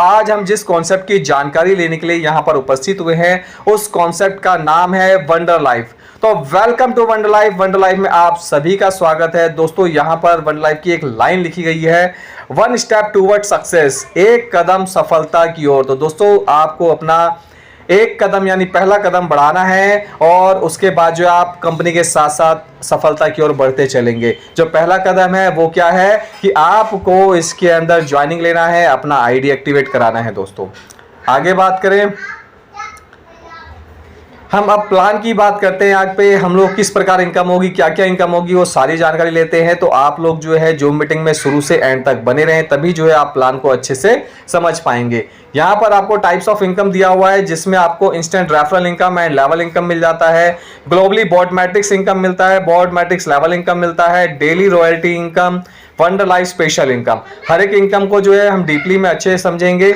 आज हम जिस कॉन्सेप्ट की जानकारी लेने के लिए यहाँ पर उपस्थित हुए हैं उस कॉन्सेप्ट का नाम है वंडर लाइफ। तो welcome to wonder life. Wonder life में आप सभी का स्वागत है। दोस्तों यहाँ पर वंडर लाइफ की एक लाइन लिखी गई है, वन स्टेप टूवर्ड सक्सेस, एक कदम सफलता की ओर। तो दोस्तों आपको अपना एक कदम यानी पहला कदम बढ़ाना है और उसके बाद जो आप कंपनी के साथ साथ सफलता की ओर बढ़ते चलेंगे। जो पहला कदम है वो क्या है कि आपको इसके अंदर ज्वाइनिंग लेना है, अपना आईडी एक्टिवेट कराना है। दोस्तों आगे बात करें, हम अब प्लान की बात करते हैं। यहाँ पे हम लोग किस प्रकार इनकम होगी, क्या क्या इनकम होगी, वो सारी जानकारी लेते हैं। तो आप लोग जो है जूम मीटिंग में शुरू से एंड तक बने रहें, तभी जो है आप प्लान को अच्छे से समझ पाएंगे। यहाँ पर आपको टाइप्स ऑफ इनकम दिया हुआ है, जिसमें आपको instant referral income and level income मिल जाता है, ग्लोबली बॉट मैट्रिक्स इनकम मिलता है, बॉट मैट्रिक्स लेवल इनकम मिलता है, daily royalty income, wonder life special income. हर एक इनकम को जो है हम डीपली में अच्छे से समझेंगे।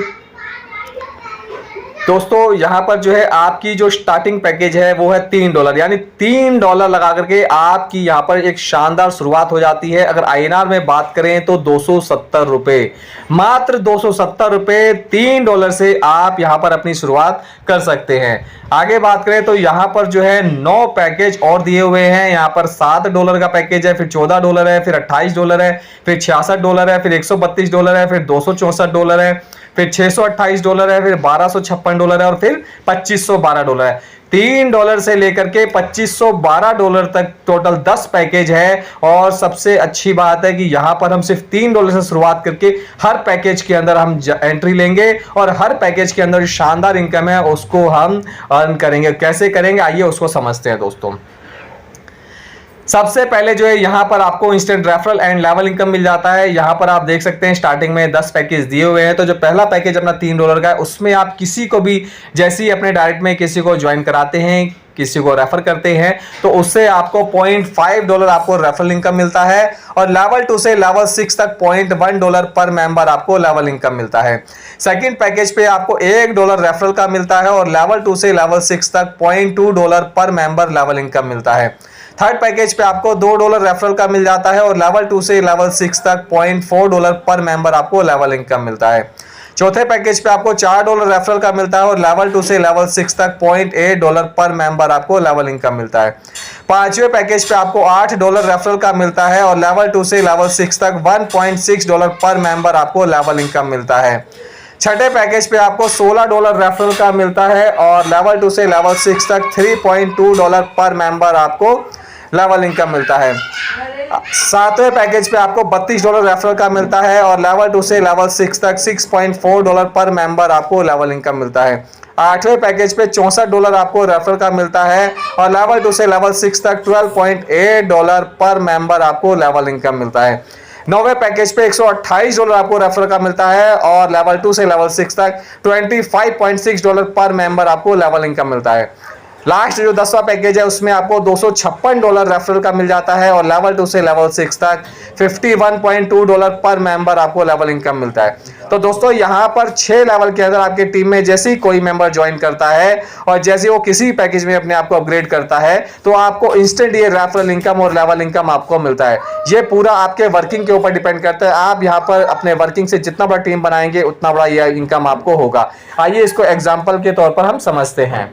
दोस्तों यहाँ पर जो है आपकी जो स्टार्टिंग पैकेज है वो है $3, यानी $3 लगा करके आपकी यहाँ पर एक शानदार शुरुआत हो जाती है। अगर आईएनआर में बात करें तो 270 रुपए, मात्र 270 रुपए $3 से आप यहाँ पर अपनी शुरुआत कर सकते हैं। आगे बात करें तो यहाँ पर जो है 9 पैकेज और दिए हुए हैं। यहाँ पर $7 का पैकेज है, फिर $14 है, फिर $28 है, फिर $66 है, फिर $132 है, फिर $264 है, फिर $628 है, फिर $1256 है और फिर $2512 है। $3 से लेकर के $2512 तक टोटल 10 पैकेज है। और सबसे अच्छी बात है कि यहां पर हम सिर्फ $3 से शुरुआत करके हर पैकेज के अंदर हम एंट्री लेंगे और हर पैकेज के अंदर जो शानदार इनकम है उसको हम अर्न करेंगे। कैसे करेंगे आइए उसको समझते हैं। दोस्तों सबसे पहले जो है यहाँ पर आपको instant referral and level income मिल जाता है। यहाँ पर आप देख सकते हैं स्टार्टिंग में 10 पैकेज दिए हुए हैं। तो जो पहला पैकेज अपना $3 का है, उसमें आप किसी को भी जैसे ही अपने डायरेक्ट में किसी को ज्वाइन कराते हैं, किसी को रेफर करते हैं, तो उससे आपको $0.5 आपको रेफरल इनकम मिलता है। और लेवल 2 से लेवल 6 तक $0.1 पर मेंबर आपको लेवल इनकम मिलता है। सेकंड पैकेज पे आपको $1 रेफरल का मिलता है और लेवल 2 से लेवल 6 तक $0.2 पर मेंबर लेवल इनकम मिलता है। थर्ड पैकेज पे आपको $2 रेफरल का मिल जाता है और लेवल 2 से लेवल 6 तक $0.4 पर मेंबर आपको लेवल इनकम मिलता है। चौथे पैकेज पे आपको $4 रेफरल का मिलता है और लेवल 2 से लेवल 6 तक $0.8 पर मेंबर आपको लेवल इनकम मिलता है। पांचवें पैकेज पे आपको $8 रेफरल का मिलता है और लेवल 2 से लेवल 6 तक $1.6 पर मेंबर आपको लेवल इनकम मिलता है। छठे पैकेज पे आपको $16 रेफरल का मिलता है और लेवल 2 से लेवल 6 तक $3.2 पर मेंबर आपको लेवल इनकम मिलता है। सातवें पैकेज पे आपको $32 रेफरल का मिलता है और लेवल 2 से लेवल 6 तक $6.4 पर मेंबर आपको लेवल इनकम मिलता है। आठवें पैकेज पे $64 आपको रेफरल का मिलता है और लेवल 2 से लेवल 6 तक $12.8 पर मेंबर आपको लेवल इनकम मिलता है। नौवें पैकेज पे $128 आपको रेफरल का मिलता है और लेवल 2 से लेवल 6 तक $25.6 पर मेंबर आपको लेवल इनकम मिलता है। लास्ट जो 10वां पैकेज है उसमें आपको $256 रेफरल का मिल जाता है और लेवल 2 से लेवल 6 तक $51.2 पर मेंबर आपको लेवल इनकम मिलता है। तो दोस्तों यहाँ पर 6 लेवल के अंदर आपके टीम में जैसे ही कोई मेंबर ज्वाइन करता है और जैसे वो किसी पैकेज में अपने आप को अपग्रेड करता है तो आपको इंस्टेंट ये रेफरल इनकम और लेवल इनकम आपको मिलता है। ये पूरा आपके वर्किंग के ऊपर डिपेंड करता है। आप यहाँ पर अपने वर्किंग से जितना बड़ा टीम बनाएंगे उतना बड़ा ये इनकम आपको होगा। आइए इसको एग्जाम्पल के तौर पर हम समझते हैं।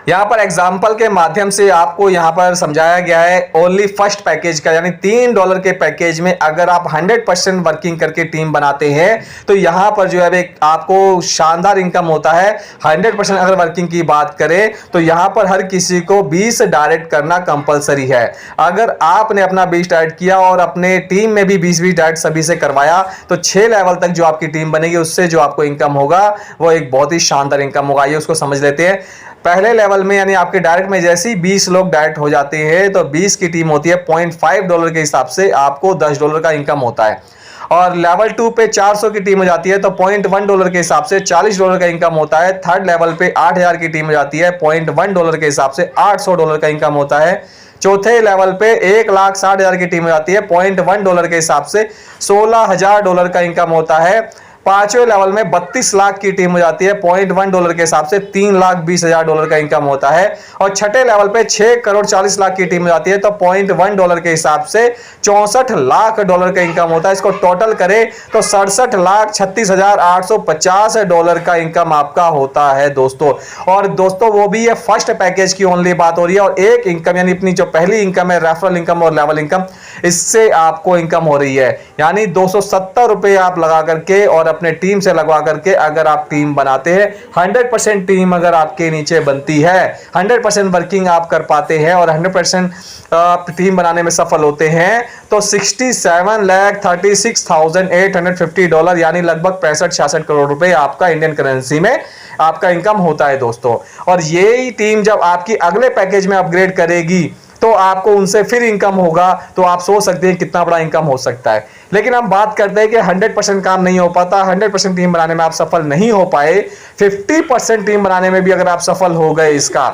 यहाँ पर एग्जाम्पल के माध्यम से आपको यहाँ पर समझाया गया है ओनली फर्स्ट पैकेज का, यानी $3 के पैकेज में अगर आप 100% वर्किंग करके टीम बनाते हैं तो यहाँ पर जो है आपको शानदार इनकम होता है। 100% अगर वर्किंग की बात करें तो यहाँ पर हर किसी को 20 डायरेक्ट करना कंपलसरी है। अगर आपने अपना 20 डायरेक्ट किया और अपने टीम में भी 20-20 डायरेक्ट सभी से करवाया तो 6 लेवल तक जो आपकी टीम बनेगी उससे जो आपको इनकम होगा वो एक बहुत ही शानदार इनकम होगा। ये उसको समझ लेते हैं। पहले लेवल में यानी आपके डायरेक्ट में जैसे ही 20 लोग डायरेक्ट हो जाते हैं तो 20 की टीम होती है, $0.5 के हिसाब से आपको $10 का इनकम होता है। और लेवल 2 पे 400 की टीम हो जाती है तो $0.1 के हिसाब से $40 का इनकम होता है। थर्ड लेवल पे 8000 की टीम हो जाती है, $0.1 के हिसाब से $800 का इनकम होता है। चौथे लेवल पे 1,60,000 की टीम हो जाती है, $0.1 के हिसाब से $16,000 का इनकम होता है। पांचवें लेवल में 32 लाख की टीम हो जाती है, $0.1 के हिसाब से $3,20,000 का इनकम होता है। और छठे लेवल पे 6 करोड़ 40 लाख की टीम हो जाती है तो $0.1 के हिसाब से $64 लाख का इनकम होता है। इसको टोटल करें तो $67,36,850 का इनकम आपका होता है दोस्तों। और दोस्तों वो भी ये फर्स्ट पैकेज की ओनली बात हो रही है, और एक इनकम यानी अपनी जो पहली इनकम है रेफरल इनकम और लेवल इनकम, इससे आपको इनकम हो रही है यानी ₹270 आप लगा करके और अपने टीम से लगवा करके अगर आप टीम बनाते हैं, 100% टीम अगर आपके नीचे बनती है, 100% वर्किंग आप कर पाते हैं और 100% टीम बनाने में सफल होते हैं तो $67,36,850 यानी लगभग 65-66 करोड़ रुपए आपका इंडियन करेंसी में आपका इनकम होता है दोस्तों। और यही टीम जब आपकी अगले पैकेज में अपग्रेड करेगी तो आपको उनसे फिर इनकम होगा, तो आप सोच सकते हैं कितना बड़ा इनकम हो सकता है। लेकिन हम बात करते हैं कि 100% काम नहीं हो पाता, 100% टीम बनाने में आप सफल नहीं हो पाए, 50% टीम बनाने में भी अगर आप सफल हो गए इसका,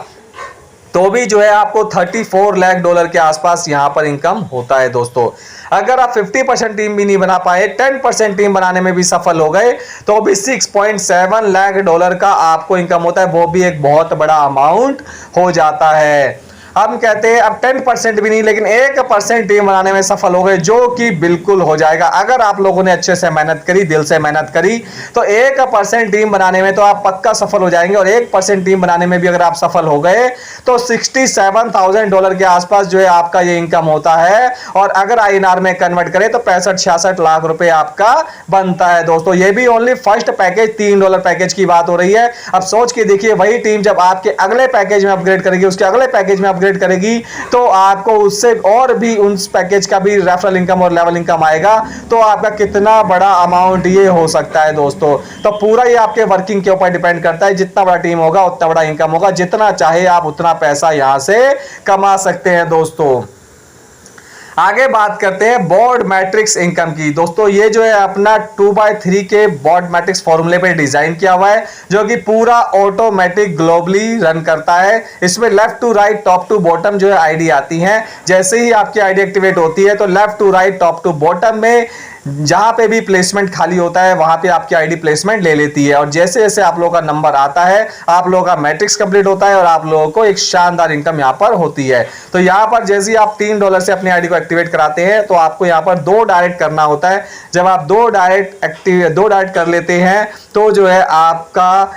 तो भी जो है आपको $34 लाख के आसपास यहां पर इनकम होता है दोस्तों। अगर आप 50% टीम भी नहीं बना पाए, 10% टीम बनाने में भी सफल हो गए, तो भी $6.7 लाख का आपको इनकम होता है। वो भी एक बहुत बड़ा अमाउंट हो जाता है। हम कहते हैं अब 10% भी नहीं, लेकिन 1% टीम बनाने में सफल हो गए, जो कि बिल्कुल हो जाएगा अगर आप लोगों ने अच्छे से मेहनत करी, दिल से मेहनत करी, तो 1% टीम बनाने में तो आप पक्का सफल हो जाएंगे। और 1% टीम बनाने में भी अगर आप सफल हो गए तो $67,000 के आसपास जो है आपका ये इनकम होता है। और अगर INR में कन्वर्ट करें तो 65-66 लाख रुपए आपका बनता है दोस्तों। ये भी ओनली फर्स्ट पैकेज $3 पैकेज की बात हो रही है। अब सोच के देखिए, वही टीम जब आपके अगले पैकेज में अपग्रेड करेगी, उसके अगले पैकेज में अपग्रेड करेगी, तो आपको उससे और भी उस पैकेज का भी रेफरल इनकम और लेवल इनकम आएगा, तो आपका कितना बड़ा अमाउंट ये हो सकता है दोस्तों। तो पूरा ये आपके वर्किंग के ऊपर डिपेंड करता है, जितना बड़ा टीम होगा उतना बड़ा इनकम होगा, जितना चाहे आप उतना पैसा यहां से कमा सकते हैं दोस्तों। आगे बात करते हैं बोर्ड मैट्रिक्स इनकम की। दोस्तों ये जो है अपना 2x3 के बोर्ड मैट्रिक्स फॉर्मूले पे डिजाइन किया हुआ है, जो कि पूरा ऑटोमेटिक ग्लोबली रन करता है। इसमें left to right, top to bottom जो है आईडी आती है। जैसे ही आपकी आईडी एक्टिवेट होती है तो left to right, top to bottom में जहां पे भी प्लेसमेंट खाली होता है वहां पे आपकी आईडी प्लेसमेंट ले लेती है। और जैसे जैसे आप लोगों का नंबर आता है, आप लोगों का मैट्रिक्स कंप्लीट होता है और आप लोगों को एक शानदार इनकम यहां पर होती है। तो यहां पर जैसे ही आप $3 से अपनी आईडी को एक्टिवेट कराते हैं तो आपको यहां पर 2 डायरेक्ट करना होता है। जब आप 2 डायरेक्ट कर लेते हैं तो जो है आपका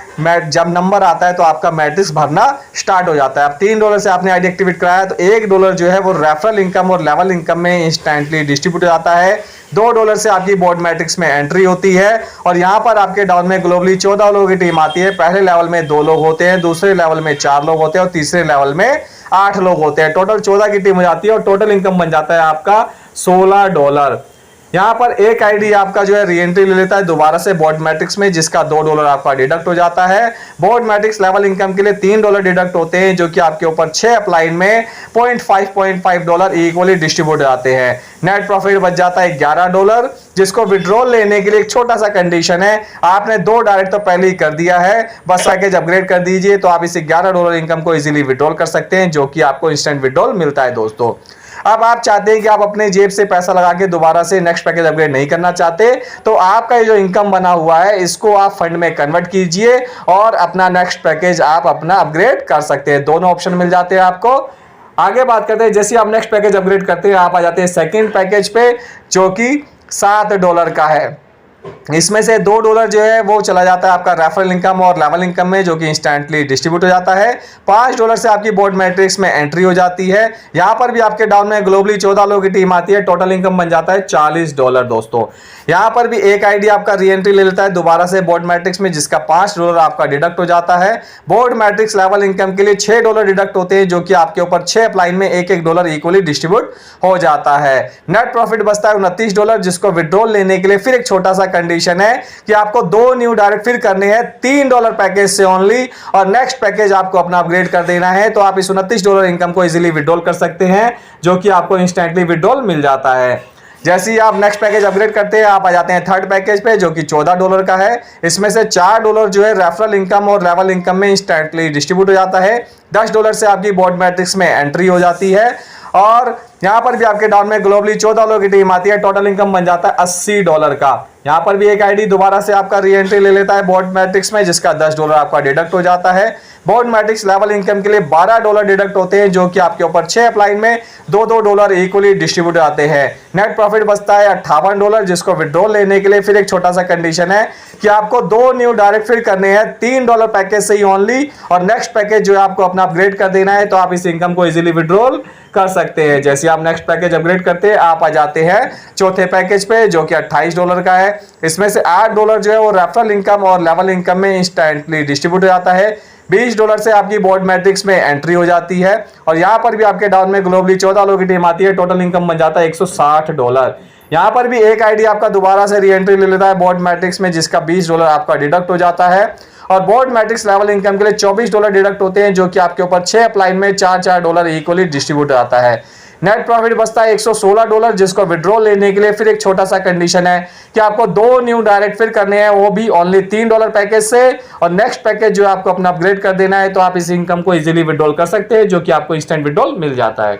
जब नंबर आता है तो आपका मैट्रिक्स भरना स्टार्ट हो जाता है। अब $3 से आपने आईडी एक्टिवेट कराया तो $1 जो है वो रेफरल इनकम और लेवल इनकम में इंस्टेंटली डिस्ट्रीब्यूट हो जाता है। $2 से आपकी बोर्ड मैट्रिक्स में एंट्री होती है। और यहां पर आपके डाउन में ग्लोबली 14 लोगों की टीम आती है। पहले लेवल में 2 लोग होते हैं, दूसरे लेवल में 4 लोग होते हैं और तीसरे लेवल में 8 लोग होते हैं। टोटल 14 की टीम हो जाती है और टोटल इनकम बन जाता है आपका $16। यहां पर एक आईडी आपका जो है री एंट्री ले लेता है दोबारा से बोर्ड मैट्रिक्स में, जिसका $2 आपका डिडक्ट हो जाता है। बोर्ड मैट्रिक्स लेवल इनकम के लिए $3 डिडक्ट होते हैं, जो कि आपके ऊपर 6 अपलाइन में $0.5 इक्वली डिस्ट्रीब्यूट हो जाते हैं। नेट प्रॉफिट बच जाता है $11, जिसको विड्रॉल लेने के लिए एक छोटा सा कंडीशन है। आपने 2 डायरेक्ट तो पहले ही कर दिया है, बस पैकेज अपग्रेड कर दीजिए तो आप इसे $11 इनकम को इजीली विड्रॉल कर सकते हैं, जो कि आपको इंस्टेंट विड्रॉल मिलता है दोस्तों। अब आप चाहते हैं कि आप अपने जेब से पैसा लगा के दोबारा से नेक्स्ट पैकेज अपग्रेड नहीं करना चाहते, तो आपका ये जो इनकम बना हुआ है इसको आप फंड में कन्वर्ट कीजिए और अपना नेक्स्ट पैकेज आप अपना अपग्रेड कर सकते हैं। दोनों ऑप्शन मिल जाते हैं आपको। आगे बात करते हैं, जैसे आप नेक्स्ट पैकेज अपग्रेड करते हैं आप आ जाते हैं सेकंड पैकेज पे, जो कि $7 का है। इसमें से $2 जो है वो चला जाता है आपका रेफरल इनकम और लेवल इनकम में, जो कि इंस्टेंटली डिस्ट्रीब्यूट हो जाता है। $5 से आपकी बोर्ड मैट्रिक्स में एंट्री हो जाती है। यहां पर भी आपके डाउन में ग्लोबली 14 लोगों की टीम आती है। टोटल इनकम बन जाता है $40 दोस्तों। यहां पर भी एक आईडी आपका री एंट्री ले लेता है दोबारा से बोर्ड मैट्रिक्स में, जिसका $5 आपका डिडक्ट हो जाता है। बोर्ड मैट्रिक्स लेवल इनकम के लिए $6 डिडक्ट होते हैं, जो कि आपके ऊपर 6 अपलाइन में $1 इक्वली डिस्ट्रीब्यूट हो जाता है। नेट प्रॉफिट बचता है $29, जिसको विड्रॉल लेने के लिए फिर एक छोटा सा कंडीशन है कि आपको 2 न्यू डायरेक्ट फिर करने हैं $3 पैकेज से ओनली, और नेक्स्ट पैकेज आपको अपना अपग्रेड कर देना है। तो आप इस $29 इनकम को इजीली विड्रॉल कर सकते हैं, जो कि आपको इंस्टेंटली विड्रॉल मिल जाता है। जैसे ही आप नेक्स्ट पैकेज अपग्रेड करते हैं आप आ जाते हैं थर्ड पैकेज पे, जो कि $14 का है। इसमें से $4 जो है रेफरल इनकम और लेवल इनकम में इंस्टेंटली डिस्ट्रीब्यूट हो जाता है। $10 से आपकी बोर्ड मैट्रिक्स में एंट्री हो जाती है और यहाँ पर भी आपके डाउन में ग्लोबली 14 लोगों की टीम आती है, टोटल इनकम बन जाता है $80 का। यहाँ पर भी एक आईडी दोबारा से आपका री एंट्री ले लेता है बोर्ड मैट्रिक्स में, जिसका $10 आपका डिडक्ट हो जाता है। बोर्ड मैट्रिक्स लेवल इनकम के लिए $12 डिडक्ट होते हैं, जो कि आपके ऊपर 6 अपलाइन में $2 इक्वली डिस्ट्रीब्यूट आते हैं। नेट प्रॉफिट बचता है $58, जिसको विड्रॉल लेने के लिए फिर एक छोटा सा कंडीशन है कि आपको 2 न्यू डायरेक्ट फिर करने हैं $3 पैकेज से ही ओनली, और नेक्स्ट पैकेज जो है आपको अपना अपग्रेड कर देना है, तो आप इस इनकम को इजीली विड्रॉल कर सकते हैं। जैसे आप नेक्स्ट पैकेज अपग्रेड करते हैं, आप आ जाते हैं चौथे पैकेज पे, जो कि $28 का है। इसमें से $8 जो है वो रेफरल इनकम और लेवल इनकम में इंस्टेंटली डिस्ट्रीब्यूट हो जाता है। $20 से आपकी बोर्ड मैट्रिक्स में एंट्री हो जाती है, और यहाँ पर भी आपके डाउन में ग्लोबली 14 लोगों की टीम आती है, टोटल इनकम बन जाता है $160। यहाँ पर भी एक आईडी आपका दोबारा से री एंट्री ले लेता है बोर्ड मैट्रिक्स में, जिसका $20 आपका डिडक्ट हो जाता है, और बोर्ड मैट्रिक्स लेवल इनकम के लिए $24 डिडक्ट होते हैं, जो कि आपके ऊपर 6 अपलाइन में $4 इक्वली डिस्ट्रीब्यूट आता है। नेट प्रॉफिट बचता है $116, जिसको विड्रॉल लेने के लिए फिर एक छोटा सा कंडीशन है कि आपको 2 न्यू डायरेक्ट फिर करने हैं, वो भी ओनली $3 पैकेज से, और नेक्स्ट पैकेज जो आपको अपना अपग्रेड कर देना है, तो आप इस इनकम को इजीली विड्रॉल कर सकते हैं, जो कि आपको इंस्टेंट विड्रॉल मिल जाता है।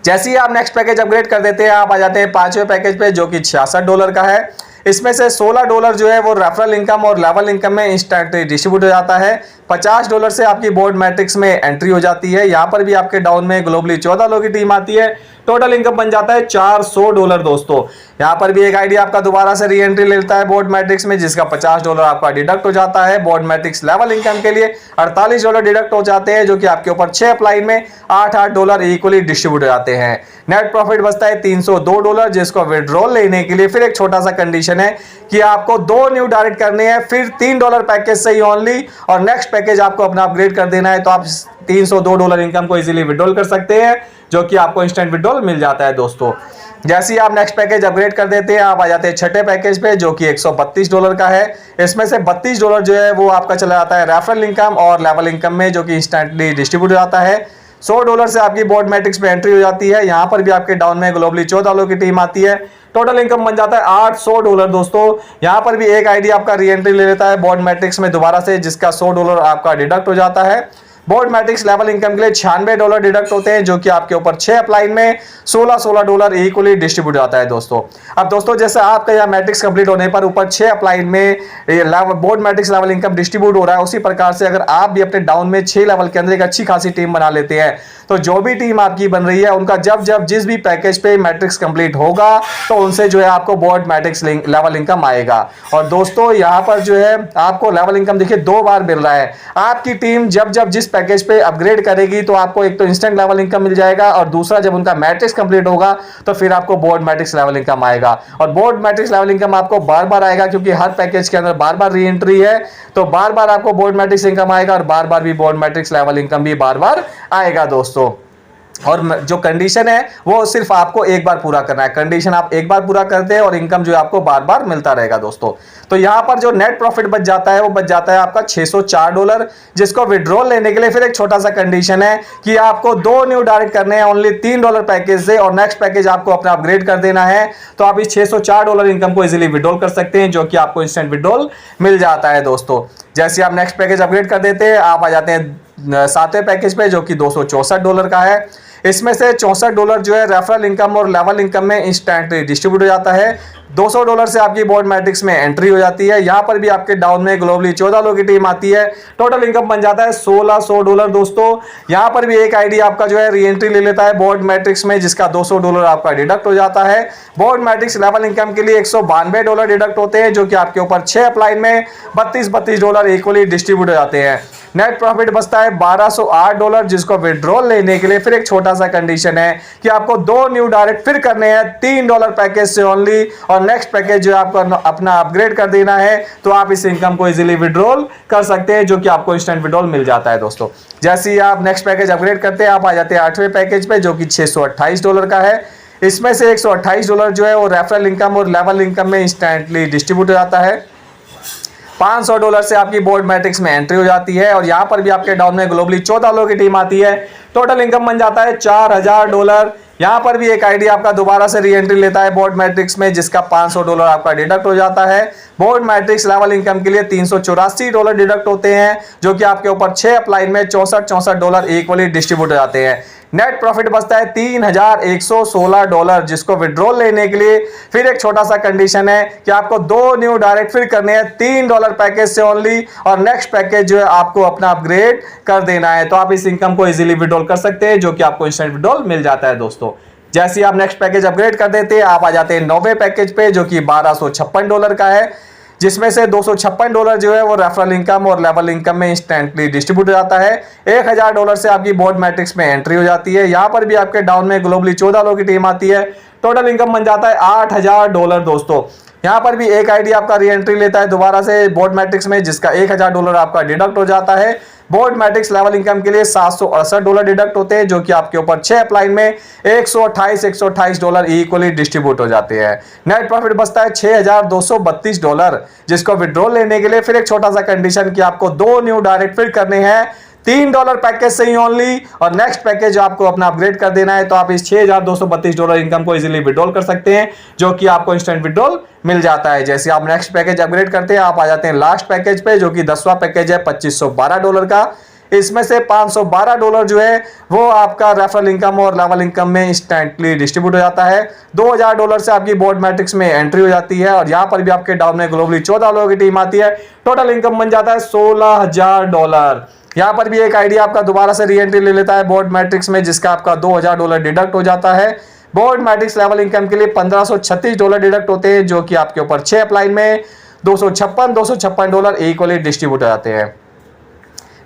जैसे ही आप नेक्स्ट पैकेज अपग्रेड कर देते हैं, आप आ जाते हैं 5वें पैकेज पे, जो कि $66 का है। इसमें से $16 जो है वो रेफरल इनकम और लेवल इनकम में इंस्टेंटली डिस्ट्रीब्यूट हो जाता है। $50 से आपकी बोर्ड मैट्रिक्स में एंट्री हो जाती है। यहाँ पर भी आपके डाउन में ग्लोबली 14 लोगों की टीम आती है, टोटल इनकम बन जाता है $400 दोस्तों। यहाँ पर भी एक आईडी आपका दोबारा से री एंट्री लेता है बोर्ड मैट्रिक्स में, जिसका $50 आपका डिडक्ट हो जाता है। बोर्ड मैट्रिक्स लेवल इनकम के लिए $48 डिडक्ट हो जाते हैं, जो कि आपके ऊपर 6 अपलाइन में $8 इक्वली डिस्ट्रीब्यूट हो जाते हैं। नेट प्रॉफिट बचता है $302, जिसको विड्रॉल लेने के लिए फिर एक छोटा सा कंडीशन है कि आपको 2 न्यू डायरेक्ट करने हैं, फिर $3 पैकेज से ही ओनली, और नेक्स्ट पैकेज आपको अपना अपग्रेड कर देना है, तो आप $302 इनकम को इजीली विड्रॉल कर सकते हैं, जो कि आपको इंस्टेंट विड्रॉल मिल जाता है दोस्तों। जैसे ही आप नेक्स्ट पैकेज अपग्रेड कर देते हैं, आप आ जाते हैं छठे पैकेज पे, जो कि $132 का है। इसमें से $32 जो है वो आपका चला जाता है रेफरल इनकम और लेवल इनकम में, जो कि इंस्टेंटली डिस्ट्रीब्यूट हो जाता है। $100 से आपकी बोर्ड मैट्रिक्स में एंट्री हो जाती है। यहाँ पर भी आपके डाउन में ग्लोबली 14 लोगों की टीम आती है, टोटल इनकम बन जाता है $800 दोस्तों। यहाँ पर भी एक आईडी आपका री एंट्री ले लेता है बोर्ड मैट्रिक्स में दोबारा से, जिसका $100 आपका डिडक्ट हो जाता है। बोर्ड मैट्रिक्स लेवल इनकम के लिए $96 डिडक्ट होते हैं, जो कि आपके ऊपर 6 अपलाइन में $16 इक्वली डिस्ट्रीब्यूट आता है दोस्तों। अब दोस्तों, जैसे आपका यह मैट्रिक्स कंप्लीट होने पर ऊपर 6 अपलाइन में board matrix level income distribute हो रहा है, उसी प्रकार से अगर आप भी अपने डाउन में 6 लेवल के अंदर एक अच्छी खासी टीम बना लेते हैं, तो जो भी टीम आपकी बन रही है उनका जब जब जिस भी पैकेज पे मैट्रिक्स कंप्लीट होगा, तो उनसे जो है आपको बोर्ड मैट्रिक्स लेवल इनकम आएगा। और दोस्तों, यहाँ पर जो है आपको लेवल इनकम देखिए 2 बार मिल रहा है। आपकी टीम जब जब जिस पैकेज पे अपग्रेड करेगी, तो आपको एक तो इंस्टेंट लेवल इनकम मिल जाएगा, और दूसरा जब उनका मैट्रिक्स कंप्लीट होगा, तो फिर आपको बोर्ड मैट्रिक्स लेवल इनकम आएगा। और बोर्ड मैट्रिक्स लेवल इनकम आपको बार बार आएगा, क्योंकि हर पैकेज के अंदर बार बार री एंट्री है, तो बार बार आपको बोर्ड मैट्रिक्स इनकम आएगा, और बार बार भी बोर्ड मैट्रिक्स लेवल इनकम भी बार बार आएगा दोस्तों। और जो कंडीशन है वो सिर्फ आपको एक बार पूरा करना है। कंडीशन आप एक बार पूरा करते हैं और इनकम जो है आपको बार बार मिलता रहेगा दोस्तों। तो यहाँ पर जो नेट प्रॉफिट बच जाता है वो बच जाता है आपका $604, जिसको विड्रॉल लेने के लिए फिर एक छोटा सा कंडीशन है कि आपको 2 न्यू डायरेक्ट करने हैं ओनली $3 पैकेज से, और नेक्स्ट पैकेज आपको अपना अपग्रेड कर देना है, तो आप इस $604 इनकम को इजीली विड्रॉल कर सकते हैं, जो कि आपको इंस्टेंट विड्रॉल मिल जाता है दोस्तों। जैसे आप नेक्स्ट पैकेज अपग्रेड कर देते हैं, आप आ जाते हैं 7वें पैकेज पे, जो कि $264 का है। इसमें से $64 जो है रेफरल इनकम और लेवल इनकम में इंस्टेंटली डिस्ट्रीब्यूट हो जाता है। $200 से आपकी बोर्ड मैट्रिक्स में एंट्री हो जाती है। यहाँ पर भी आपके डाउन में ग्लोबली 14 लोगों की टीम आती है, टोटल इनकम बन जाता है $1600 दोस्तों। यहाँ पर भी एक आईडी आपका जो है री एंट्री ले लेता है बोर्ड मैट्रिक्स में, जिसका $200 आपका डिडक्ट हो जाता है। बोर्ड मैट्रिक्स लेवल इनकम के लिए $192 डिडक्ट होते हैं, जो कि आपके ऊपर 6 अपलाइन में $32 इक्वली डिस्ट्रीब्यूट हो जाते हैं। नेट प्रॉफिट बचता है $1208, जिसको विड्रॉल लेने के लिए फिर एक छोटा सा कंडीशन है कि आपको 2 न्यू डायरेक्ट फिर करने हैं $3 पैकेज से ओनली, और नेक्स्ट पैकेज जो आपको अपना अपग्रेड कर देना है, तो आप इस इनकम को इजीली विड्रॉल कर सकते हैं, जो कि आपको इंस्टेंट विड्रॉल मिल जाता है दोस्तों। जैसे ही आप नेक्स्ट पैकेज अपग्रेड करते हैं, आप आ जाते हैं 8वें पैकेज पे, जो कि $628 का है। इसमें से $128 जो है वो रेफरल इनकम और लेवल इनकम में इंस्टेंटली डिस्ट्रीब्यूट हो जाता है। $500 से आपकी बोर्ड मैट्रिक्स में एंट्री हो जाती है, और यहाँ पर भी आपके डाउन में ग्लोबली 14 लोगों की टीम आती है, टोटल इनकम बन जाता है $4000। यहाँ पर भी एक आईडी आपका दोबारा से री एंट्री लेता है बोर्ड मैट्रिक्स में, जिसका $500 आपका डिडक्ट हो जाता है। बोर्ड मैट्रिक्स लेवल इनकम के लिए $384 डिडक्ट होते हैं, जो कि आपके ऊपर 6 अपलाइन में $64 इक्वली डिस्ट्रीब्यूट हो जाते हैं। नेट प्रॉफिट बचता है $3116, जिसको विड्रॉल लेने के लिए फिर एक छोटा सा कंडीशन है कि आपको 2 न्यू डायरेक्ट फिल करने हैं $3 पैकेज से ओनली, और नेक्स्ट पैकेज जो है आपको अपना अपग्रेड कर देना है। तो आप इस इनकम को इजीली विड्रॉल कर सकते हैं, जो कि आपको इंस्टेंट विड्रॉल मिल जाता है दोस्तों। जैसे ही आप नेक्स्ट पैकेज अपग्रेड कर देते हैं, आप आ जाते हैं 9वें पैकेज पे, जो कि $1256 का है, जिसमें से $256 जो है वो रेफरल इनकम और लेवल इनकम में इंस्टेंटली डिस्ट्रीब्यूट हो जाता है। $1000 से आपकी बोर्ड मैट्रिक्स में एंट्री हो जाती है। यहां पर भी आपके डाउन में ग्लोबली 14 लोगों की टीम आती है। टोटल इनकम बन जाता है $8000 दोस्तों। यहां पर भी एक आईडी आपका री एंट्री लेता है दोबारा से बोर्ड मैट्रिक्स में, जिसका $1000 आपका डिडक्ट हो जाता है। बोर्ड मैट्रिक्स लेवल इनकम के लिए $768 डिडक्ट होते हैं, जो कि आपके ऊपर 6 अप्लाइन में $128 इक्वली डिस्ट्रीब्यूट हो जाते हैं। नेट प्रॉफिट बचता है $6232, जिसको विड्रॉल लेने के लिए फिर एक छोटा सा कंडीशन कि आपको 2 न्यू डायरेक्ट फिल करने हैं $3 पैकेज से ही ओनली, और नेक्स्ट पैकेज आपको अपना अपग्रेड कर देना है। तो आप इस $6232 इनकम को इजीली विड्रॉल कर सकते हैं, जो कि आपको इंस्टेंट विड्रॉल मिल जाता है। जैसे आप नेक्स्ट पैकेज अपग्रेड करते हैं, आप आ जाते हैं लास्ट पैकेज पे, जो कि 10वां पैकेज है $2512 का। इसमें से $512 जो है वो आपका रेफरल इनकम और लेवल इनकम में इंस्टेंटली डिस्ट्रीब्यूट हो जाता है। $2000 से आपकी बोर्ड मैट्रिक्स में एंट्री हो जाती है, और यहां पर भी आपके डाउन में ग्लोबली 14 लोगों की टीम आती है। टोटल इनकम बन जाता है $16000। यहां पर भी एक आईडी आपका दोबारा से री एंट्री ले लेता है बोर्ड मैट्रिक्स में, जिसका आपका $2000 डिडक्ट हो जाता है। बोर्ड मैट्रिक्स लेवल इनकम के लिए $1536 डिडक्ट होते हैं, जो कि आपके ऊपर 6 अप्लाइन में $256 इक्वली डिस्ट्रीब्यूट हो जाते हैं।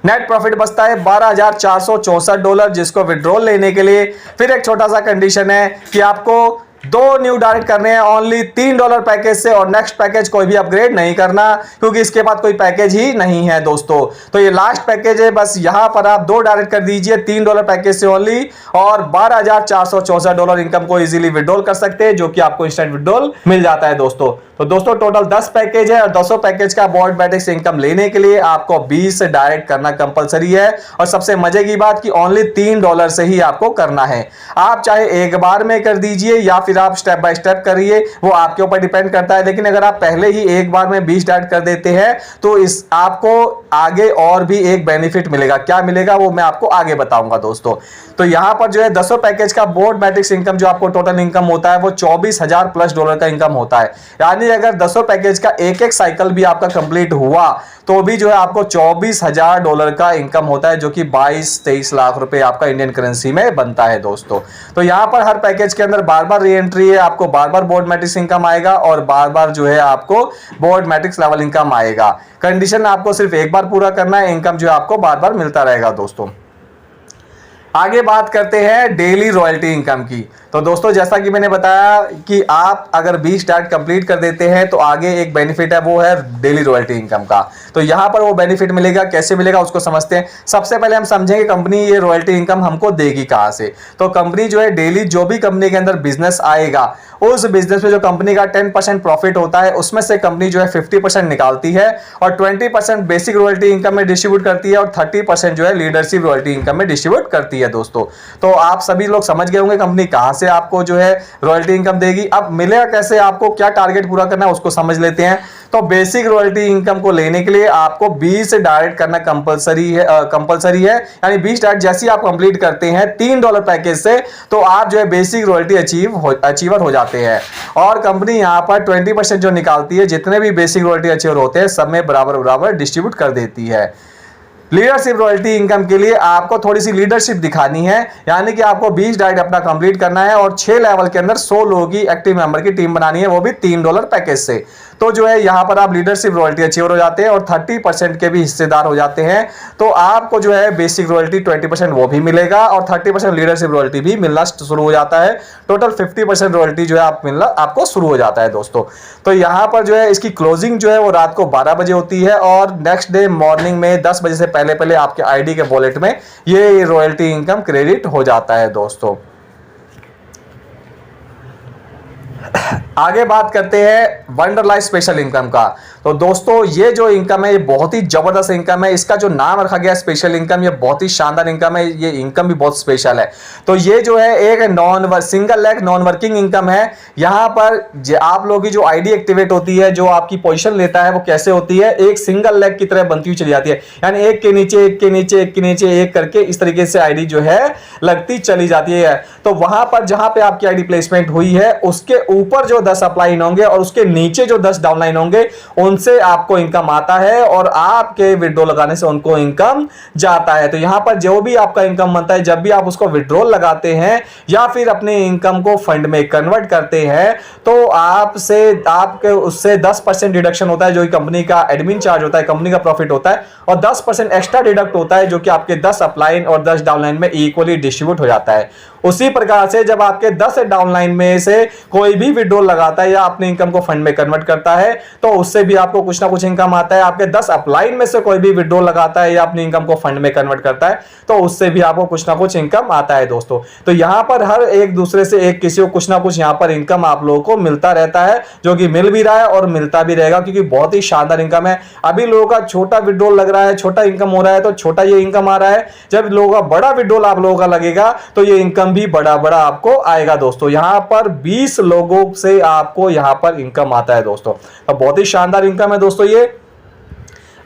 नेट प्रॉफिट बचता है $12464, जिसको विड्रॉल लेने के लिए फिर एक छोटा सा कंडीशन है कि आपको 2 न्यू डायरेक्ट करने हैं ओनली $3 पैकेज से, और नेक्स्ट पैकेज कोई भी अपग्रेड नहीं करना, क्योंकि इसके बाद कोई पैकेज ही नहीं है दोस्तों। तो ये लास्ट पैकेज है, बस यहां पर आप 2 डायरेक्ट कर दीजिए $3 पैकेज से ओनली, और $12464 इनकम को इजीली विड्रॉल कर सकते हैं, जो कि आपको इंस्टेंट विड्रॉल मिल जाता है दोस्तों। तो दोस्तों टोटल 10 पैकेज है, और 200 पैकेज का बोर्ड मैट्रिक्स इनकम लेने के लिए आपको 20 डायरेक्ट करना कंपलसरी है, और सबसे मजे की बात कि ओनली $3 से ही आपको करना है। आप चाहे एक बार में कर दीजिए या फिर आप स्टेप बाय स्टेप करिए, वो आपके ऊपर डिपेंड करता है। लेकिन अगर आप पहले ही एक बार में 20 डायरेक्ट कर देते हैं, तो इस आपको आगे और भी एक बेनिफिट मिलेगा। क्या मिलेगा वो मैं आपको आगे बताऊंगा दोस्तों। तो यहां पर जो है 200 पैकेज का बोर्ड मैट्रिक्स इनकम जो आपको टोटल इनकम होता है वो $24000+ का इनकम होता है। यानी अगर 200 पैकेज का एक एक साइकिल भी आपका कंप्लीट हुआ, तो भी जो है आपको $24000 का इनकम होता है, जो कि 22-23 लाख रुपए आपका इंडियन करेंसी में बनता है दोस्तों। तो यहां पर हर पैकेज के अंदर बार बार री एंट्री है, आपको बार बार बोर्ड मैट्रिक्स इनकम आएगा, और बार बार जो है आपको बोर्ड मैट्रिक्स लेवल इनकम आएगा। कंडीशन आपको सिर्फ एक बार पूरा करना है, इनकम जो है आपको बार बार मिलता रहेगा दोस्तों। आगे बात करते हैं डेली रॉयल्टी इनकम की। तो दोस्तों जैसा कि मैंने बताया कि आप अगर 20 डायरेक्ट कंप्लीट कर देते हैं, तो आगे एक बेनिफिट है, वो है डेली रॉयल्टी इनकम का। तो यहां पर वो बेनिफिट मिलेगा, कैसे मिलेगा उसको समझते हैं। सबसे पहले हम समझेंगे कंपनी ये रॉयल्टी इनकम हमको देगी कहां से। तो कंपनी जो है डेली जो भी कंपनी के अंदर बिजनेस आएगा, उस बिजनेस में जो कंपनी का 10% प्रॉफिट होता है, उसमें से कंपनी जो है 50% निकालती है, और 20% बेसिक रॉयल्टी इनकम में डिस्ट्रीब्यूट करती है, और 30% जो है लीडरशिप रॉयल्टी इनकम में डिस्ट्रीब्यूट करती है दोस्तों। तो आप सभी लोग समझ गए होंगे कंपनी कहां से आपको जो है रॉयल्टी इनकम देगी। अब मिलेगा कैसे, आपको क्या टारगेट पूरा करना है उसको समझ लेते हैं। तो बेसिक रॉयल्टी इनकम को लेने के लिए आपको 20 डायरेक्ट करना कंपलसरी है। यानी 20 डायरेक्ट जैसे आप कंप्लीट करते हैं $3 पैकेज से, तो आप जो है बेसिक रॉयल्टी अचीवर हो जाते हैं। और कंपनी यहां पर 20% जो निकालती है, जितने भी बेसिक रॉयल्टी अचीवर होते हैं, सब में बराबर बराबर डिस्ट्रीब्यूट कर देती है। लीडरशिप रॉयल्टी इनकम के लिए आपको थोड़ी सी लीडरशिप दिखानी है, यानी कि आपको 20 डायरेक्ट अपना कंप्लीट करना है, और 6 लेवल के अंदर 100 लोगों की एक्टिव मेंबर की टीम बनानी है, वो भी $3 पैकेज से। तो जो है यहां पर आप लीडरशिप रॉयल्टी अचीवर हो जाते हैं, और 30% के भी हिस्सेदार हो जाते हैं। तो आपको जो है बेसिक रॉयल्टी 20% वो भी मिलेगा, और 30% लीडरशिप रॉयल्टी भी मिलना शुरू हो जाता है। टोटल 50% रॉयल्टी जो है मिलना आपको शुरू हो जाता है दोस्तों। तो यहां पर जो है इसकी क्लोजिंग जो है वो रात को 12 बजे होती है, और नेक्स्ट डे मॉर्निंग में 10 बजे से पहले पहले आपके आईडी के वॉलेट में ये रॉयल्टी इनकम क्रेडिट हो जाता है दोस्तों। आगे बात करते हैं वंडरलाइफ स्पेशल इनकम का। तो दोस्तों ये जो इनकम है ये बहुत ही जबरदस्त इनकम है। इसका जो नाम रखा गया स्पेशल इनकम, ये बहुत ही शानदार इनकम है। ये इनकम भी बहुत स्पेशल है। तो ये जो है एक single leg non working income है। यहां पर आप लोगों की जो आईडी एक्टिवेट होती है, जो आपकी पोजीशन लेता है, वो कैसे होती है, एक सिंगल लेग की तरह बनती हुई चली जाती है। यानी एक के नीचे एक के नीचे एक के नीचे एक करके इस तरीके से आईडी जो है लगती चली जाती है। तो वहां पर जहां पे आपकी आईडी प्लेसमेंट हुई है उसके ऊपर जो 10 अपलाइन होंगे और उसके नीचे जो 10 डाउनलाइन होंगे उनसे आपको इनकम आता है और आपके विड्रॉ लगाने से उनको इनकम जाता है। तो यहां पर जो भी आपका इनकम बनता है, जब भी आप उसको विड्रॉल लगाते हैं या फिर अपने इनकम को फंड में कन्वर्ट करते हैं, तो आपके उससे 10% डिडक्शन होता है, जो कंपनी का एडमिन चार्ज होता है, कंपनी का प्रॉफिट होता है, और 10% एक्स्ट्रा डिडक्ट होता है, जो कि आपके 10 अपलाइन और 10 डाउनलाइन में इक्वली डिस्ट्रीब्यूट हो जाता है। उसी प्रकार से जब आपके 10 डाउनलाइन में से कोई भी विड्रॉल लगाता है या अपने इनकम को फंड में कन्वर्ट करता है, तो उससे भी आपको कुछ ना कुछ इनकम आता है। आपके 10 अपलाइन में से कोई भी विड्रॉल लगाता है या अपनी इनकम को फंड में कन्वर्ट करता है, तो उससे भी आपको कुछ ना कुछ इनकम आता है दोस्तों। तो यहां पर हर एक दूसरे से एक किसी को कुछ ना कुछ यहां पर इनकम आप लोगों को मिलता रहता है, जो कि मिल भी रहा है और मिलता भी रहेगा, क्योंकि बहुत ही शानदार इनकम है। अभी लोगों का छोटा विड्रॉल लग रहा है, छोटा इनकम हो रहा है, तो छोटा ये इनकम आ रहा है। जब लोगों का बड़ा विड्रॉल आप लोगों का लगेगा तो ये इनकम भी बड़ा बड़ा आपको आएगा दोस्तों। यहां पर 20 लोगों से आपको यहां पर इनकम आता है दोस्तों। तो बहुत ही शानदार इनकम है दोस्तों ये।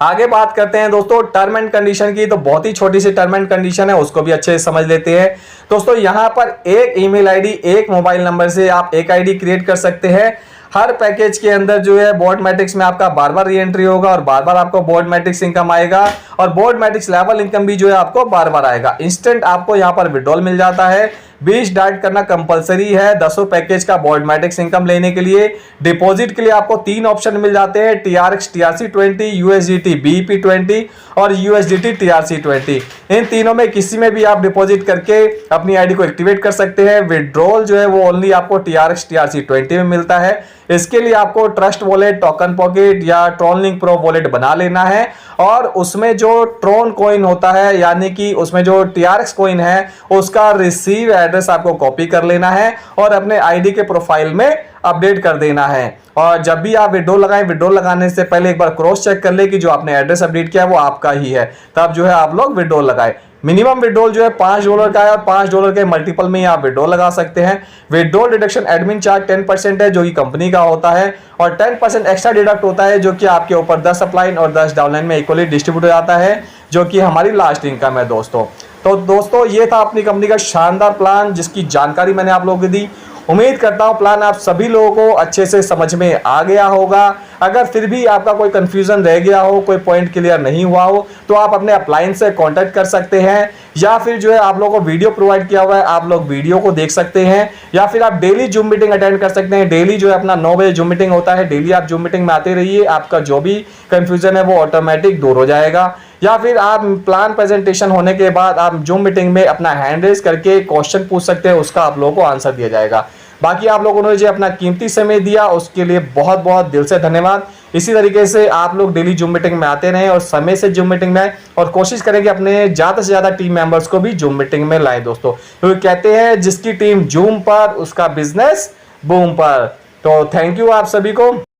आगे बात करते हैं दोस्तों टर्म एंड कंडीशन की। तो बहुत ही छोटी सी टर्म एंड कंडीशन है, उसको भी अच्छे से समझ लेते हैं दोस्तों। यहां पर एक ईमेल आईडी, एक मोबाइल नंबर से आप एक आईडी क्रिएट कर सकते हैं। हर पैकेज के अंदर जो है बोर्ड मैट्रिक्स में आपका बार बार री एंट्री होगा और बार बार आपको बोर्ड मैट्रिक्स इनकम आएगा, और बोर्ड मैट्रिक्स लेवल इनकम भी जो है आपको बार बार आएगा। इंस्टेंट आपको यहां पर विड्रॉल मिल जाता है। 20 डाइट करना कंपलसरी है 10 पैकेज का बोर्ड मैट्रिक्स इनकम लेने के लिए। डिपॉजिट के लिए आपको 3 ऑप्शन मिल जाते हैं, TRX TRC20, USDT BEP20 और USDT TRC20। इन तीनों में किसी में भी आप डिपॉजिट करके अपनी आईडी को एक्टिवेट कर सकते हैं। विड्रॉल जो है वो ओनली आपको TRX TRC20 में मिलता है। इसके लिए आपको ट्रस्ट वॉलेट, टोकन पॉकेट या ट्रॉन लिंक प्रो वॉलेट बना लेना है, और उसमें जो ट्रॉन कॉइन होता है, यानी कि उसमें जो TRX कॉइन है, उसका रिसीव एड्रेस आपको कॉपी कर लेना है और अपने आईडी के प्रोफाइल में अपडेट कर देना है। और जब भी आप विड्रॉल लगाएं, विड्रॉल लगाने से पहले एक बार क्रॉस चेक कर ले कि जो आपने एड्रेस अपडेट किया है वो आपका ही है, तब जो है आप लोग विड्रॉल लगाएं। मिनिमम विड्रॉल जो है $5 का है, और $5 के मल्टीपल में ही आप विड्रॉल लगा सकते हैं। विड्रॉल डिडक्शन एडमिन चार्ज 10% है, जो कि कंपनी का होता है, और 10% एक्स्ट्रा डिडक्ट होता है, जो कि आपके ऊपर 10 अपलाइन और 10 डाउनलाइन में इक्वली डिस्ट्रीब्यूट हो जाता है, जो कि हमारी लास्ट इनकम है दोस्तों। तो दोस्तों ये था अपनी कंपनी का शानदार प्लान, जिसकी जानकारी मैंने आप लोगों को दी। उम्मीद करता हूं प्लान आप सभी लोगों को अच्छे से समझ में आ गया होगा। अगर फिर भी आपका कोई कंफ्यूजन रह गया हो, कोई पॉइंट क्लियर नहीं हुआ हो, तो आप अपने अपलाइन से कांटेक्ट कर सकते हैं, या फिर जो है आप लोगों को वीडियो प्रोवाइड किया हुआ है, आप लोग वीडियो को देख सकते हैं, या फिर आप डेली जूम मीटिंग अटेंड कर सकते हैं। डेली जो है अपना 9 बजे जूम मीटिंग होता है, डेली आप जूम मीटिंग में आते रहिए, आपका जो भी कंफ्यूजन है वो ऑटोमेटिक दूर हो जाएगा। या फिर आप प्लान प्रेजेंटेशन होने के बाद आप जूम मीटिंग में अपना हैंड रेज करके क्वेश्चन पूछ सकते हैं, उसका आप लोगों को आंसर दिया जाएगा। बाकी आप लोगों ने जो अपना कीमती समय दिया उसके लिए बहुत बहुत दिल से धन्यवाद। इसी तरीके से आप लोग डेली जूम मीटिंग में आते रहें और समय से जूम मीटिंग में आए, और कोशिश करें कि अपने ज़्यादा से ज़्यादा टीम मेंबर्स को भी जूम मीटिंग में लाएं दोस्तों, क्योंकि कहते हैं जिसकी टीम जूम पर उसका बिजनेस बूम पर। तो थैंक यू आप सभी को।